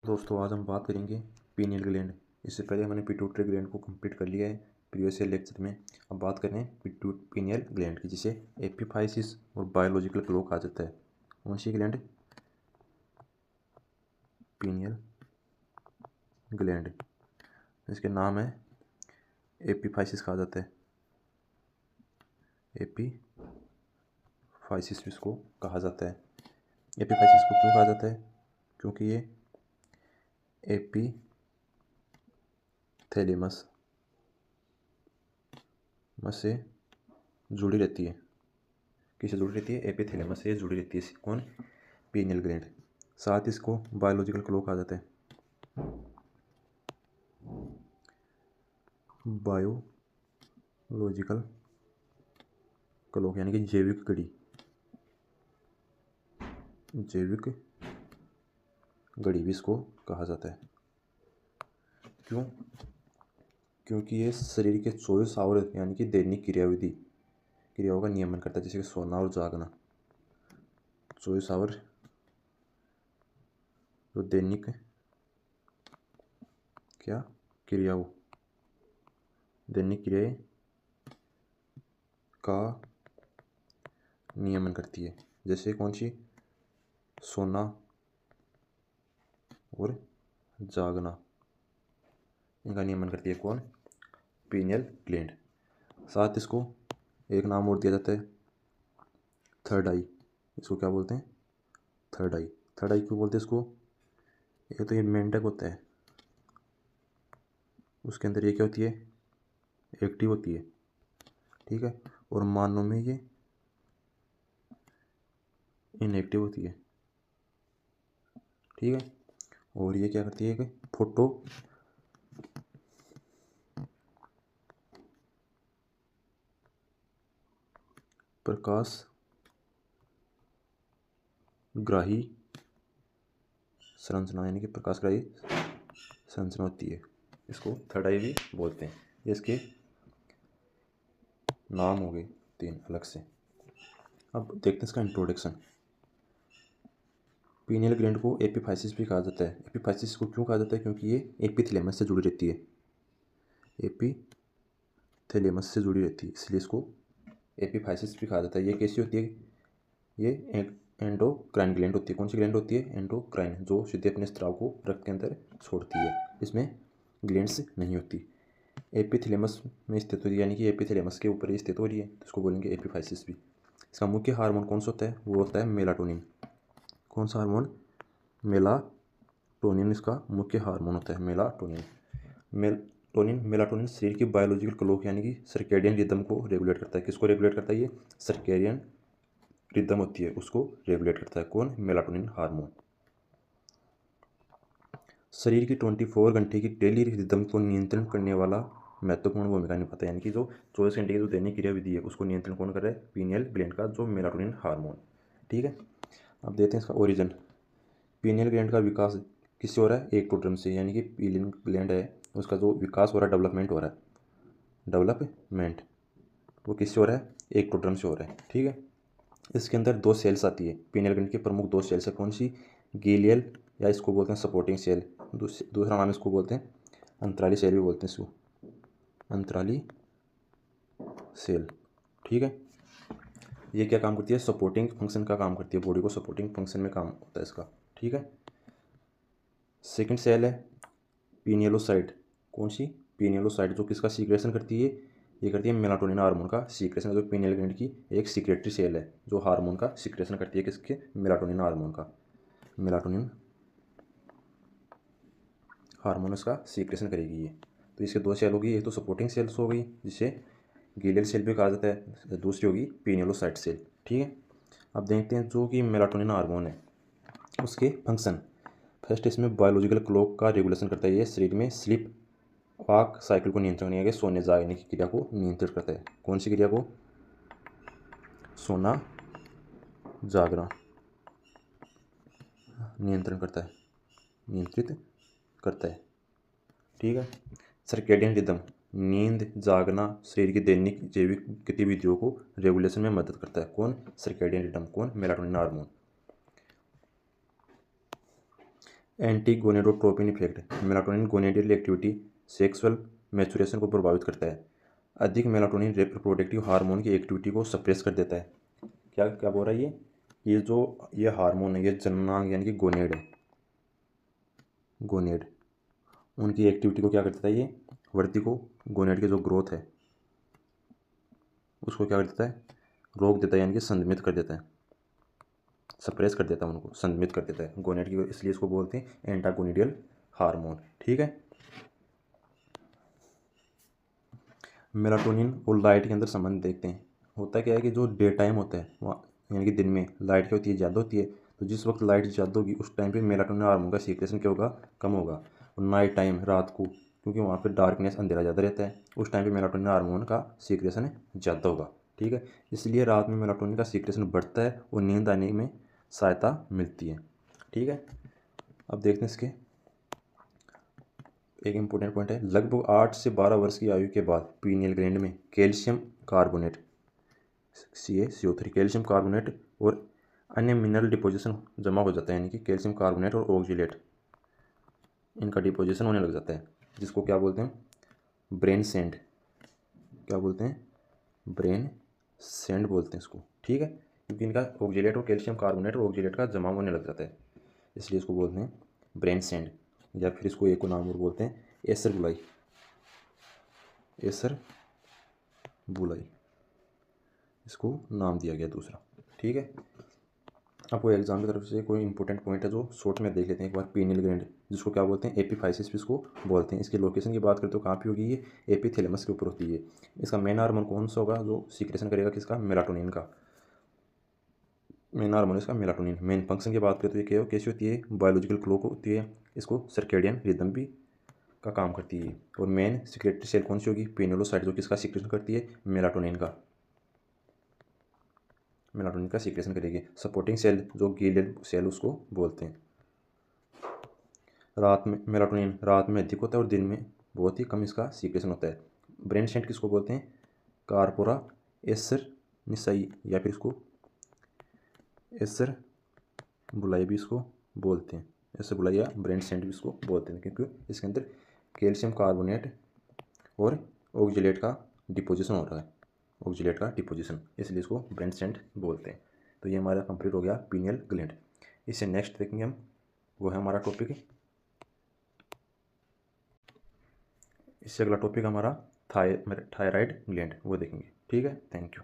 दोस्तों आज हम बात करेंगे पीनियल ग्लैंड। इससे पहले हमने पिट्यूटरी ग्लैंड को कंप्लीट कर लिया है प्रीवियस ईयर लेक्चर में। अब बात करें पीनियल ग्लैंड की, जिसे एपिफाइसिस और बायोलॉजिकल क्लॉक कहा जाता है। कौन सी ग्लैंड? Pineal gland. इसके नाम है एपिफाइसिस कहा जाता है। एपिफाइसिस इसको कहा जाता है। एपिफाइसिस को क्यों कहा जाता है? क्योंकि ये एपिथैलेमस से जुड़ी रहती है। किससे जुड़ी रहती है? एपिथैलेमस से जुड़ी रहती है। कौन? Pineal gland. साथ इसको बायोलॉजिकल क्लॉक कहा जाता है। बायोलॉजिकल क्लॉक यानी कि जैविक घड़ी। जैविक घड़ी भी इसको कहा जाता है। क्यों? क्योंकि ये शरीर के 24 आवर यानी कि दैनिक क्रियाओं का नियमन करता है, जैसे कि सोना और जागना। 24 आवर जो दैनिक क्रियाएं का नियमन करती है। जैसे कौन सी? सोना और जागना, इनका नियमन करती है कौन? Pineal gland. साथ इसको एक नाम और दिया जाता है, थर्ड आई। इसको क्या बोलते हैं? थर्ड आई। थर्ड आई क्यों बोलते हैं इसको? एक तो ये मेंढक होता है, उसके अंदर ये क्या होती है? एक्टिव होती है, ठीक है। और मानव में ये इनएक्टिव होती है, ठीक है। और ये क्या करती है कि फोटो प्रकाश ग्राही संरचना यानी कि प्रकाशग्राही संरचना होती है। इसको थर्ड आई भी बोलते हैं। ये इसके नाम हो गए 3 अलग से। अब देखते हैं इसका इंट्रोडक्शन। पीनियल ग्लैंड को एपिफाइसिस भी कहा जाता है। एपिफाइसिस को क्यों कहा जाता है? क्योंकि ये एपिथैलेमस से जुड़ी रहती है। एपिथैलेमस से जुड़ी रहती है, इसलिए इसको एपिफाइसिस भी कहा जाता है। ये कैसी होती है? ये एंडोक्राइन ग्लैंड होती है। कौन सी ग्लैंड होती है? एंडोक्राइन, जो सीधे अपने स्राव को रक्त के अंदर छोड़ती है। इसमें ग्लैंड्स नहीं होती। एपिथैलेमस में स्थित होती है, यानी कि एपिथैलेमस के ऊपर ही स्थित हो रही है, तो इसको बोलेंगे एपिफाइसिस भी। इसका मुख्य हार्मोन कौन सा होता है? वो होता है मेलाटोनिन। कौन सा हार्मोन? मेलाटोनिन इसका मुख्य हार्मोन होता है। मेलाटोनिन शरीर की बायोलॉजिकल क्लॉक यानी कि सर्केडियन रिदम को रेगुलेट करता है। किसको रेगुलेट करता है? ये सर्केडियन रिदम होती है, उसको रेगुलेट करता है। कौन? Melatonin hormone. शरीर की 24 घंटे की डेली रिदम को नियंत्रण करने वाला महत्वपूर्ण भूमिका निभाता है। यानी कि जो 24 घंटे की जो दैनिक क्रियाविधि है, उसको नियंत्रण कौन कर रहा है? पीनियल ग्लैंड का जो मेलाटोनिन हार्मोन, ठीक है। अब देखते हैं इसका ओरिजिन। पीनियल ग्लैंड का विकास किससे हो रहा है? एक्टोडर्म से, यानी कि पीनियल ग्लैंड है उसका जो विकास हो रहा है, डेवलपमेंट हो रहा है, डेवलपमेंट वो किससे हो रहा है? एक्टोडर्म से हो रहा है, ठीक है। इसके अंदर 2 सेल्स आती है। पीनियल ग्लैंड की प्रमुख 2 सेल्स है। कौन सी? गीलियल, या इसको बोलते हैं सपोर्टिंग सेल। दूसरा नाम इसको बोलते हैं अंतराली सेल भी बोलते हैं इसको, अंतराली सेल, ठीक है। ये क्या काम करती है? सपोर्टिंग फंक्शन का काम करती है। बॉडी को सपोर्टिंग फंक्शन में काम होता है इसका, ठीक है। सेकंड सेल है पीनियलोसाइट। कौन सी? पीनियलोसाइट, जो किसका सीक्रेशन करती है? ये करती है मेलाटोनिन हार्मोन का सीक्रेशन। जो पीनियल ग्लैंड की एक सीक्रेटरी सेल है, जो हार्मोन का सीक्रेशन करती है। किसके? मेलाटोनिन हार्मोन का। मेलाटोनिन हार्मोन उसका सीक्रेशन करेगी ये। तो इसके 2 सेल होगी, एक तो सपोर्टिंग सेल्स हो गई जिसे गीलियल सेल भी कहा जाता है, दूसरी होगी पीनियलोसाइट सेल, ठीक है। अब देखते हैं जो कि मेलाटोनिन हार्मोन है उसके फंक्शन। फर्स्ट इसमें बायोलॉजिकल क्लॉक का रेगुलेशन करता है। ये शरीर में स्लीप वाक साइकिल को नियंत्रण करने के, सोने जागने की क्रिया को नियंत्रित करता है। कौन सी क्रिया को? सोना जागना नियंत्रण करता है, नियंत्रित करता है, ठीक है। सर्केडियन रिदम, नींद जागना शरीर की दैनिक जैविक गतिविधियों को रेगुलेशन में मदद करता है। कौन? Circadian rhythm. कौन? Melatonin hormone. Anti gonadotropin effect. Melatonin gonadal activity, sexual maturation को प्रभावित करता है। अधिक मेलाटोनिन रिप्रोडक्टिव हार्मोन की एक्टिविटी को सप्रेस कर देता है। क्या क्या बोल रहा है ये हार्मोन है, ये जननांग यानी कि गोनेड है, गोनेड उनकी एक्टिविटी को क्या कर देता है, ये वृद्धि को, गोनेड की जो ग्रोथ है उसको क्या कर देता है, रोक देता है, यानी कि संदमित कर देता है, सप्रेस कर देता है, उनको संदमित कर देता है गोनेड की, इसलिए इसको बोलते हैं एंटागोनिडियल हार्मोन। ठीक है। मेलाटोनिन और लाइट के अंदर संबंध देखते हैं। होता क्या है कि जो डे टाइम होता है वहाँ, यानी कि दिन में लाइट क्या होती है, ज़्यादा होती है, तो जिस वक्त लाइट ज़्यादा होगी उस टाइम पे मेलाटोनिन हार्मोन का सीक्रेशन क्या होगा, कम होगा। और नाइट टाइम, रात को, क्योंकि वहाँ पे डार्कनेस, अंधेरा ज़्यादा रहता है, उस टाइम पे मेलाटोनिन हार्मोन का सीक्रेशन ज़्यादा होगा। ठीक है, इसलिए रात में मेलाटोनिन का सीक्रेशन बढ़ता है और नींद आने में सहायता मिलती है। ठीक है, अब देखते हैं इसके एक इम्पोर्टेंट पॉइंट है। लगभग 8 से 12 वर्ष की आयु के बाद पीनियल ग्लैंड में calcium carbonate, CaCO3, calcium carbonate और अन्य मिनरल डिपोजिशन जमा हो जाता है, यानी कि कैल्शियम कार्बोनेट और ऑक्जेलेट इनका डिपोजिशन होने लग जाता है, जिसको क्या बोलते हैं, ब्रेन सेंड। क्या बोलते हैं, ब्रेन सेंड बोलते हैं इसको। ठीक है, क्योंकि इनका ऑक्जेलेट और कैल्शियम कार्बोनेट और ऑक्जेलेट का जमा होने लग जाता है, इसलिए इसको बोलते हैं ब्रेन सेंड। या फिर इसको एक नाम और बोलते हैं एसर बुलाई, एसर बुलाई इसको नाम दिया गया दूसरा। ठीक है, आपको एग्जाम की तरफ से कोई इंपॉर्टेंट पॉइंट है जो शॉर्ट में देख लेते हैं एक बार। पीनियल ग्लैंड, जिसको क्या बोलते हैं, एपीफाइसिस भी इसको बोलते हैं। इसकी लोकेशन की बात करें तो कहाँ पे होगी, ये एपीथैलेमस के ऊपर होती है। इसका मेन हार्मोन कौन सा होगा जो सीक्रेशन करेगा, किसका, मेलाटोनिन का। मेन हार्मोन इसका मेलाटोनिन। मेन फंक्शन की बात करें तो ये क्या कैसी होती है, बायोलॉजिकल क्लॉक होती है, इसको सर्केडियन रिदम भी का काम करती है। और मेन सिक्रेटरी सेल कौन सी होगी, पिनेलोसाइट, जो किसका सीक्रेशन करती है, मेलाटोनिन का, मेलाटोनिन का सीक्रेशन करेगी। सपोर्टिंग सेल जो गीलियल सेल उसको बोलते हैं। रात में मेलाटोनिन रात में अधिक होता है और दिन में बहुत ही कम इसका सीक्रेशन होता है। ब्रेन सेंट किसको बोलते हैं, कार्पोरा एसर निसाई, या फिर इसको एसर बुलाई भी इसको बोलते हैं, एसर बुलाई या ब्रेन सेंट भी इसको बोलते हैं, क्योंकि इसके अंदर कैल्शियम कार्बोनेट और ऑक्जेलेट का डिपोजिशन हो रहा है, ऑक्जेलेट का डिपोजिशन, इसलिए इसको ब्रेन सेंट बोलते हैं। तो ये हमारा कंप्लीट हो गया पीनियल ग्लैंड। इससे नेक्स्ट देखेंगे हम, वो है हमारा टॉपिक, इससे अगला टॉपिक हमारा थायराइड ग्लैंड, वो देखेंगे। ठीक है, थैंक यू।